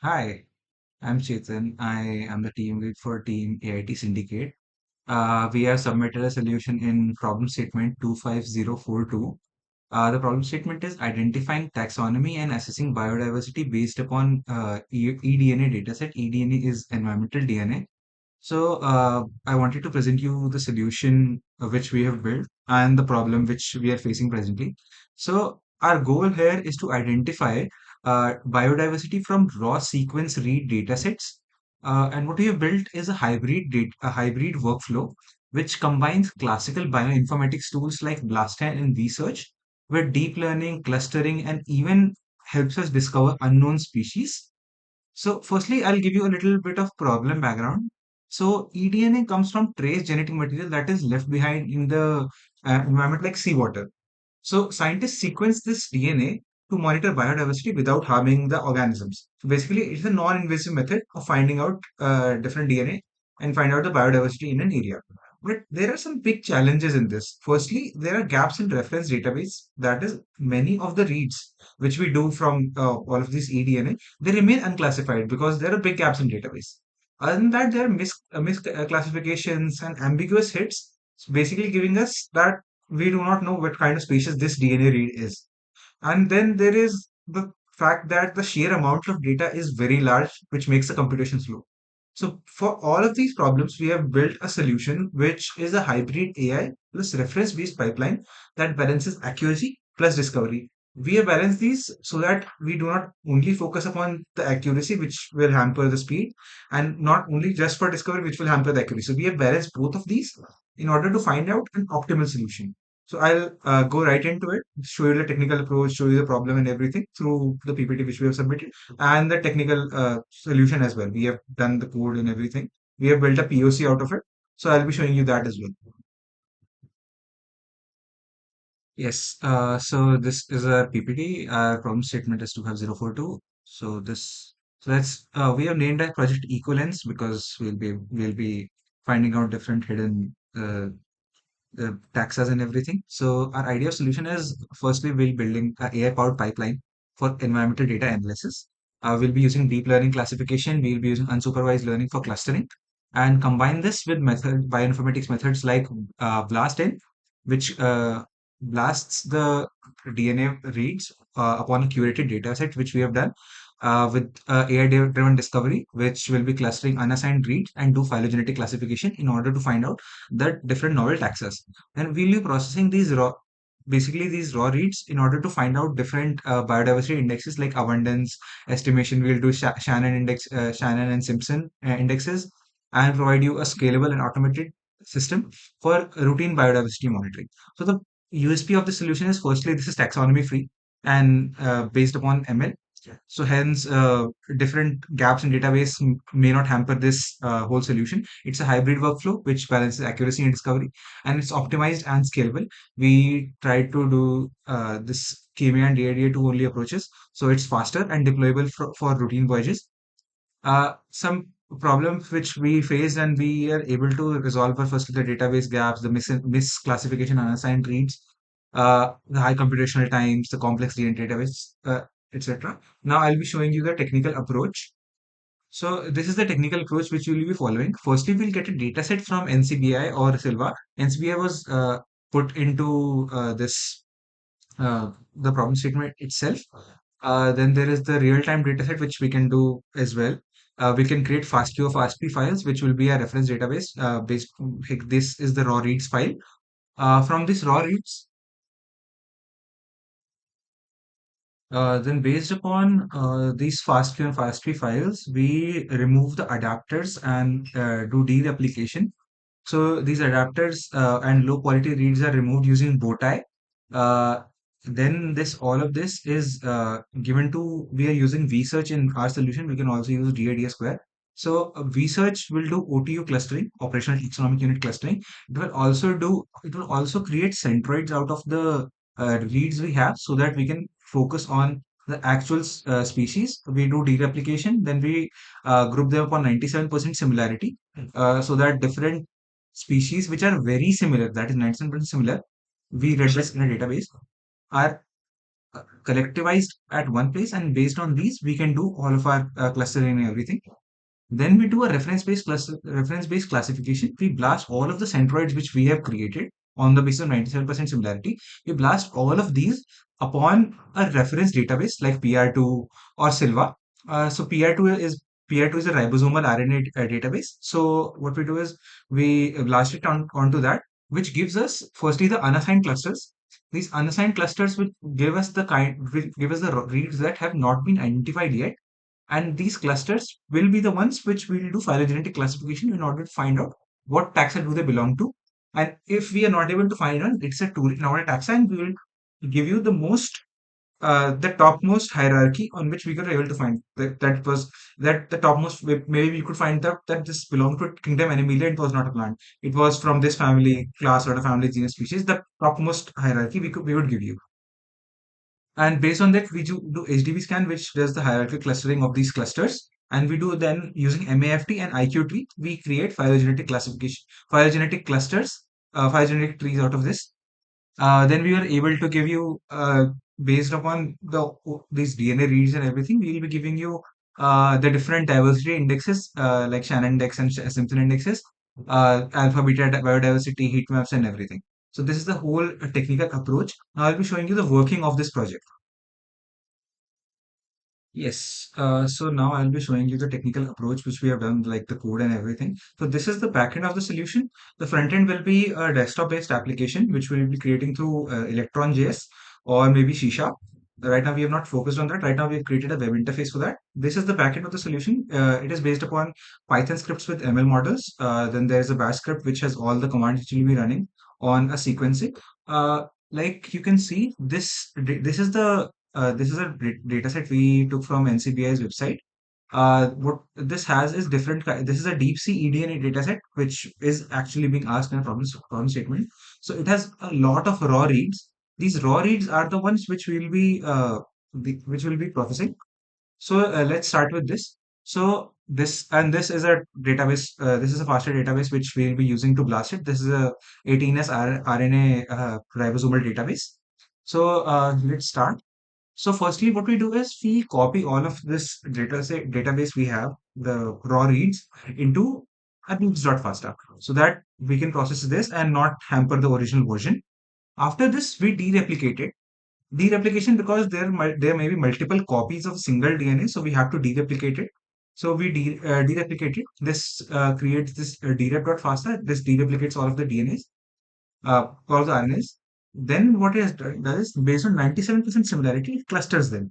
Hi, I'm Chetan. I am the team lead for Team AIT Syndicate. We have submitted a solution in problem statement 25042. The problem statement is identifying taxonomy and assessing biodiversity based upon eDNA dataset. eDNA is environmental DNA. I wanted to present you the solution which we have built and the problem which we are facing presently. Our goal here is to identify biodiversity from raw sequence read datasets. And what we have built is a hybrid workflow which combines classical bioinformatics tools like BLASTn and research with deep learning, clustering, and even helps us discover unknown species. So, firstly, I'll give you a little bit of problem background. So, eDNA comes from trace genetic material that is left behind in the environment like seawater. So, scientists sequence this DNA to monitor biodiversity without harming the organisms. So basically, it's a non-invasive method of finding out different DNA and find out the biodiversity in an area. But there are some big challenges in this. Firstly, there are gaps in reference database. That is, many of the reads which we do from all of this eDNA, they remain unclassified because there are big gaps in database. Other than that, there are misclassifications and ambiguous hits, basically giving us that we do not know what kind of species this DNA read is. And then there is the fact that the sheer amount of data is very large, which makes the computation slow. So for all of these problems, we have built a solution which is a hybrid AI plus reference-based pipeline that balances accuracy plus discovery. We have balanced these so that we do not only focus upon the accuracy, which will hamper the speed, and not only just for discovery, which will hamper the accuracy. So we have balanced both of these in order to find out an optimal solution. So I'll go right into it, show you the technical approach, show you the problem and everything through the PPT which we have submitted and the technical solution as well. We have done the code and everything. We have built a POC out of it. So I'll be showing you that as well. Yes. So this is a PPT. Our problem statement is 25042. We have named that project EcoLens because we'll be finding out different hidden taxas and everything. So our idea of solution is firstly we'll building a AI-powered pipeline for environmental data analysis. We'll be using deep learning classification. We'll be using unsupervised learning for clustering, and combine this with bioinformatics methods like BLASTn, which blasts the DNA reads upon a curated data set, which we have done with AI-driven discovery, which will be clustering unassigned reads and do phylogenetic classification in order to find out the different novel taxas. And we'll be processing these raw reads in order to find out different biodiversity indexes like abundance estimation. We'll do Shannon and Simpson indexes, and provide you a scalable and automated system for routine biodiversity monitoring. So the USP of the solution is firstly this is taxonomy free and based upon ML. So hence, different gaps in database may not hamper this whole solution. It's a hybrid workflow which balances accuracy and discovery, and it's optimized and scalable. We try to do this KMA and DIDA two only approaches, so it's faster and deployable for routine voyages. Some problems which we faced and we are able to resolve are firstly the database gaps, the misclassification, unassigned reads, the high computational times, the complex DNA database, etc. Now I'll be showing you the technical approach. So this is the technical approach which we will be following. Firstly, we'll get a dataset from NCBI or Silva. NCBI was put into the problem statement itself. Then there is the real-time dataset which we can do as well. We can create FASTQ or FASTP files, which will be a reference database. Like this is the raw reads file. From this raw reads, then based upon these FASTQ and FASTP files, we remove the adapters and do dereplication. So these adapters and low quality reads are removed using bowtie. Uh, then this all of this is given to we are using vsearch in our solution. We can also use DIDA square. So vsearch will do OTU clustering, operational taxonomic unit clustering. It will also create centroids out of the reads we have so that we can focus on the actual species. We do dereplication, then we group them upon 97% similarity so that different species which are very similar, that is 97% similar, we read this in a database, are collectivized at one place, and based on these, we can do all of our clustering and everything. Then we do a reference-based classification. We blast all of the centroids which we have created on the basis of 97% similarity. We blast all of these upon a reference database like PR2 or Silva. So PR2 is a ribosomal RNA database. So what we do is we blast it onto that, which gives us firstly the unassigned clusters. These unassigned clusters will give us the reads that have not been identified yet, and these clusters will be the ones which will do phylogenetic classification in order to find out what taxa do they belong to. And if we are not able to find one, it's a tool in our taxa, and we will give you the topmost hierarchy on which we were able to find that the topmost. Maybe we could find that this belonged to kingdom Animalia. It was not a plant. It was from this family, class, or a family, genus, species. The topmost hierarchy we would give you. And based on that, we do HDBSCAN, which does the hierarchical clustering of these clusters. And we do then using MAFFT and IQ tree, we create phylogenetic classification, phylogenetic clusters, phylogenetic trees out of this. Then we are able to give you, based upon these DNA reads and everything, we will be giving you the different diversity indexes, like Shannon index and Simpson indexes, alpha, beta, biodiversity, heat maps, and everything. So this is the whole technical approach. Now I'll be showing you the working of this project. Yes. So now I'll be showing you the technical approach which we have done, like the code and everything. So this is the backend of the solution. The front end will be a desktop-based application which we will be creating through Electron.js or maybe C Sharp. Right now we have not focused on that. Right now we have created a web interface for that. This is the backend of the solution. It is based upon Python scripts with ML models. Then there is a Bash script which has all the commands which will be running on a sequencing. Like you can see, this is a data set we took from NCBI's website. What this has is this is a deep sea eDNA data set, which is actually being asked in a problem statement. So it has a lot of raw reads. These raw reads are the ones which will be processing. So let's start with this. So this is a database. This is a faster database which we'll be using to blast it. This is a 18S RNA ribosomal database. So let's start. So firstly, what we do is we copy all of this database we have, the raw reads, into a reads.fasta, so that we can process this and not hamper the original version. After this, we dereplicate it. Dereplication, because there may be multiple copies of single DNA, so we have to dereplicate it. So we dereplicate it. This creates this derep.fasta. This dereplicates all of the DNAs, all of the RNAs. Then what it does is, based on 97% similarity, it clusters them.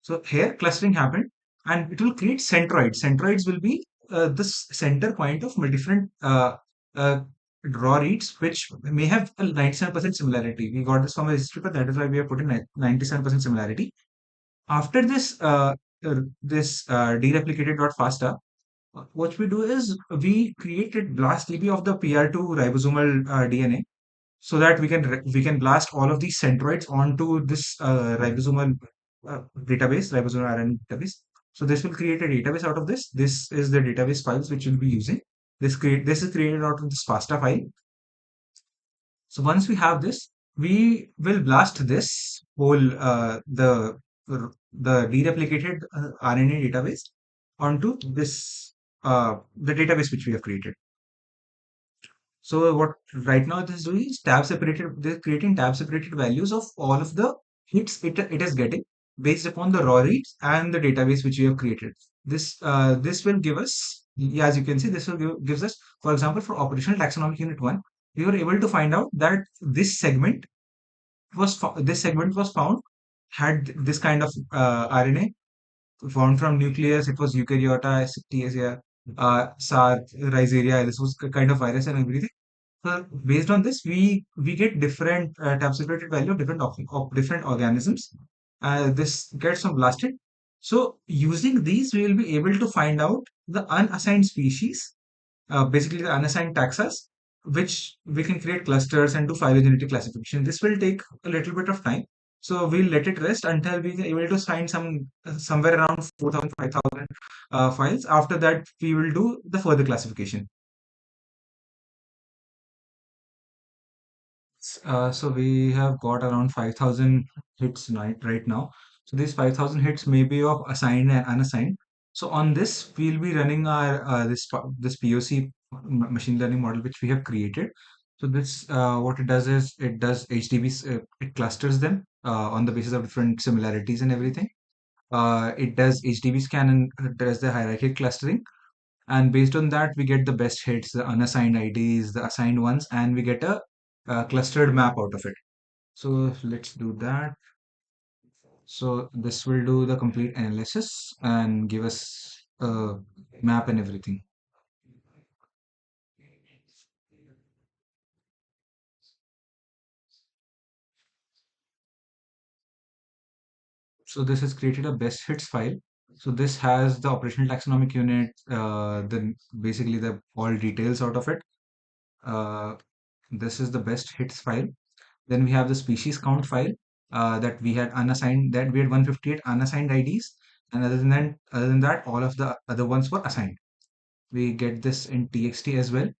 So here clustering happened, and it will create centroids. Centroids will be this center point of different uh, raw reads, which may have a 97% similarity. We got this from a history, but that is why we have put in 97% similarity. After this dereplicated dot FASTA, what we do is we created BLASTdb of the PR2 ribosomal DNA, so that we can blast all of these centroids onto this ribosomal RNA database. So this will create a database out of this. This is the database files which we'll be using. This is created out of this FASTA file. So once we have this, we will blast this whole the dereplicated RNA database onto this the database which we have created. So what right now this is doing is they're creating tab separated values of all of the hits it is getting based upon the raw reads and the database which we have created. This will give us, yeah, as you can see, gives us, for example, for operational taxonomic unit 1, we were able to find out that this segment was found, had this kind of RNA found from nucleus. It was eukaryota, Ctacea, SARS, Rhizaria. This was a kind of virus and everything. So based on this, we get different tab-separated value of different organisms. This gets some blasted. So using these, we will be able to find out the unassigned species, basically the unassigned taxas, which we can create clusters and do phylogenetic classification. This will take a little bit of time. So we'll let it rest until we are able to find somewhere around 4,000, 5,000 files. After that, we will do the further classification. So we have got around 5,000 hits right now. So these 5,000 hits may be of assigned and unassigned. So on this, we'll be running our this POC machine learning model which we have created. So this what it does is it does HDBs, it clusters them on the basis of different similarities and everything. It does HDB scan and does the hierarchical clustering. And based on that, we get the best hits, the unassigned IDs, the assigned ones, and we get a clustered map out of it. So let's do that. So this will do the complete analysis and give us a map and everything. So this has created a best hits file. So this has the operational taxonomic unit, then basically the all details out of it. Uh, this is the best hits file. Then we have the species count file that we had unassigned, that we had 158 unassigned IDs. And other than that, all of the other ones were assigned. We get this in TXT as well.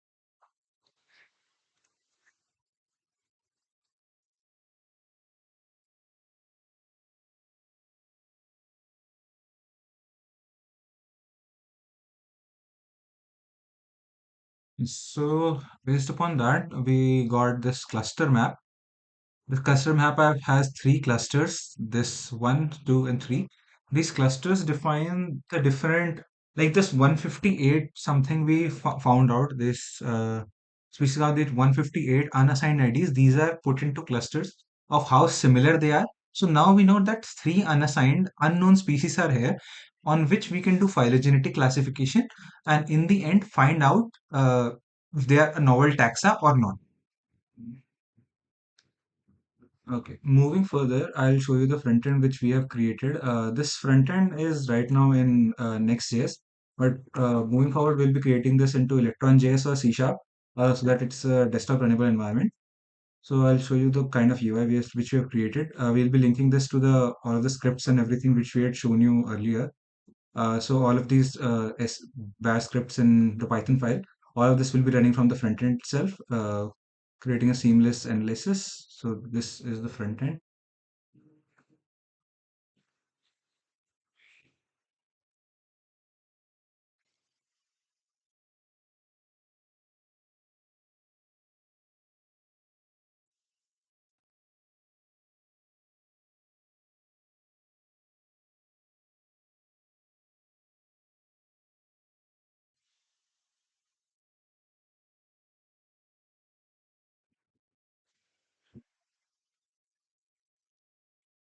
So based upon that, we got this cluster map. The cluster map app has three clusters, this one, two, and three. These clusters define the different, like this 158 something we found out, this species of the 158 unassigned IDs, these are put into clusters of how similar they are. So now we know that three unassigned unknown species are here on which we can do phylogenetic classification and in the end find out if they are a novel taxa or not. Okay, moving further, I'll show you the front end which we have created. This front end is right now in Next.js, but moving forward, we'll be creating this into Electron.js or C Sharp so that it's a desktop runnable environment. So I'll show you the kind of UI which we have created. We'll be linking this to the all of the scripts and everything which we had shown you earlier. So all of these bash scripts in the Python file, all of this will be running from the front end itself, creating a seamless analysis. So this is the front end.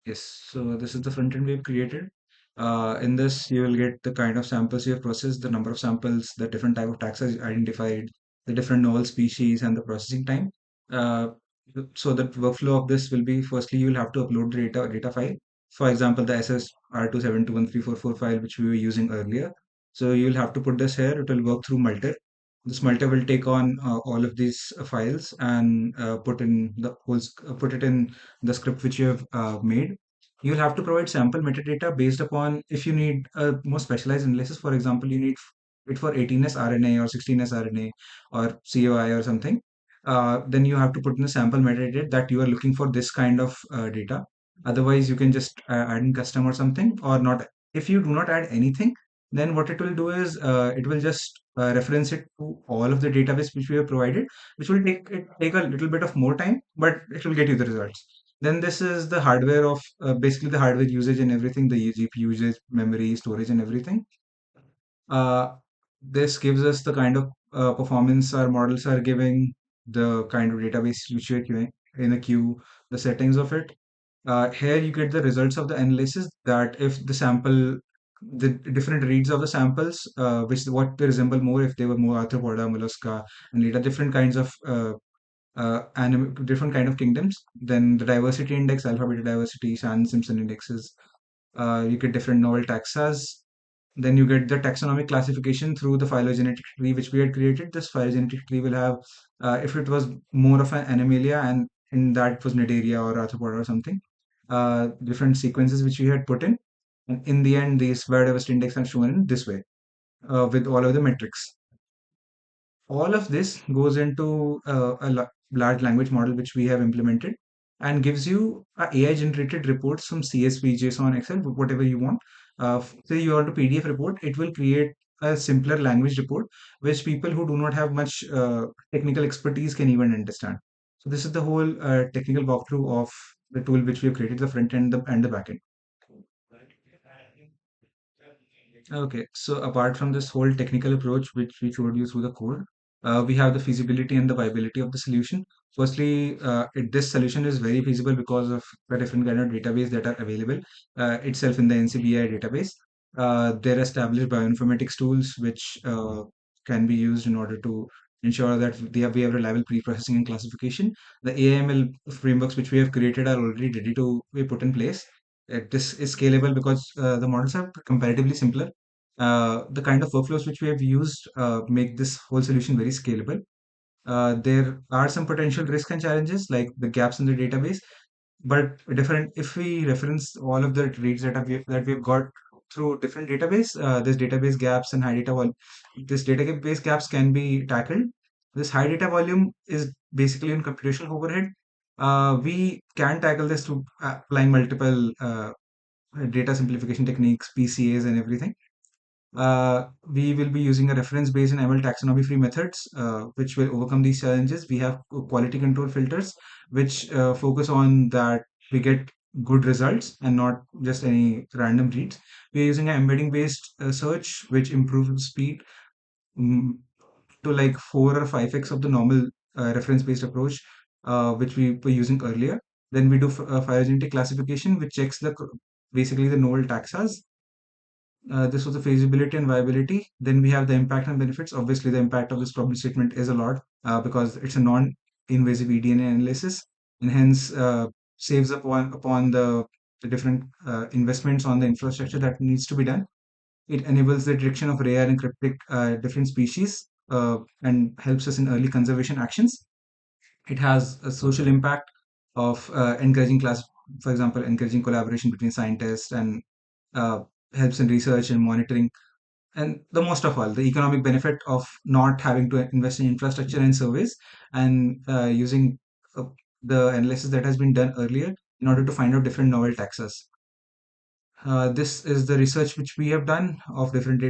Yes, so this is the front end we've created. In this, you will get the kind of samples you have processed, the number of samples, the different type of taxa identified, the different novel species, and the processing time. Uh, so the workflow of this will be firstly, you will have to upload the data file. For example, the SSR2721344 file which we were using earlier. So you will have to put this here. It will work through multi. This multi will take on all of these files and put it in the script which you have made. You'll have to provide sample metadata based upon if you need a more specialized analysis. For example, you need it for 18S RNA or 16S RNA or COI or something. Then you have to put in the sample metadata that you are looking for this kind of data. Otherwise, you can just add in custom or something or not. If you do not add anything, then what it will do is it will just reference it to all of the database which we have provided, which will take a little bit of more time, but it will get you the results. Then this is the hardware of basically the hardware usage and everything, the GPU usage, memory, storage, and everything. Uh, this gives us the kind of performance our models are giving, the kind of database which we are queuing in a queue, the settings of it. Here you get the results of the analysis that if the different reads of the samples, which what they resemble more if they were more arthropoda, mollusca, and later different kinds of different kind of kingdoms. Then the diversity index, alpha beta diversity, Shannon Simpson indexes. You get different novel taxas. Then you get the taxonomic classification through the phylogenetic tree which we had created. This phylogenetic tree will have, if it was more of an animalia and in that it was Nidaria or arthropoda or something, different sequences which we had put in. And in the end, these biodiversity index are shown in this way with all of the metrics. All of this goes into large language model which we have implemented, and gives you AI generated reports from CSV, JSON, Excel, whatever you want. Say you want a PDF report, it will create a simpler language report which people who do not have much technical expertise can even understand. So this is the whole technical walkthrough of the tool which we have created, the front end and the back end. Okay, so apart from this whole technical approach, which we showed you through the code, we have the feasibility and the viability of the solution. Firstly, this solution is very feasible because of the different kind of database that are available itself in the NCBI database. There are established bioinformatics tools which can be used in order to ensure that we have reliable pre-processing and classification. The AML frameworks which we have created are already ready to be put in place. This is scalable because the models are comparatively simpler. The kind of workflows which we have used make this whole solution very scalable. There are some potential risks and challenges like the gaps in the database, but different if we reference all of the reads that we've got through different database, this database gaps and high data vol this database gaps can be tackled. This high data volume is basically in computational overhead. We can tackle this through applying multiple data simplification techniques, PCAs, and everything. We will be using a reference-based and ML taxonomy-free methods, which will overcome these challenges. We have quality control filters, which focus on that we get good results and not just any random reads. We are using an embedding-based search, which improves speed mm, to like 4 or 5x of the normal reference-based approach, which we were using earlier. Then we do phylogenetic classification, which checks basically the novel taxas. This was the feasibility and viability. Then we have the impact and benefits. Obviously, the impact of this problem statement is a lot because it's a non-invasive eDNA analysis, and hence saves upon the different investments on the infrastructure that needs to be done. It enables the detection of rare and cryptic different species and helps us in early conservation actions. It has a social impact of encouraging class, for example, encouraging collaboration between scientists and uh, helps in research and monitoring. And the most of all, the economic benefit of not having to invest in infrastructure and surveys and using uh, the analysis that has been done earlier in order to find out different novel taxas. This is the research which we have done of different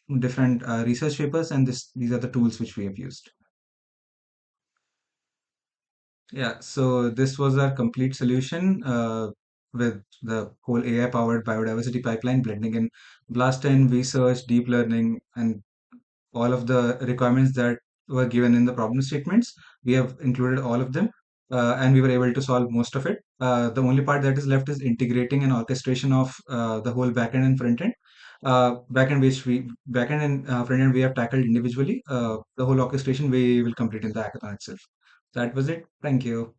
research papers, and these are the tools which we have used. Yeah, so this was our complete solution with the whole AI-powered biodiversity pipeline blending in BLASTn, research, deep learning, and all of the requirements that were given in the problem statements. We have included all of them, and we were able to solve most of it. The only part that is left is integrating and orchestration of the whole backend and frontend. Backend and frontend we have tackled individually. The whole orchestration we will complete in the hackathon itself. That was it. Thank you.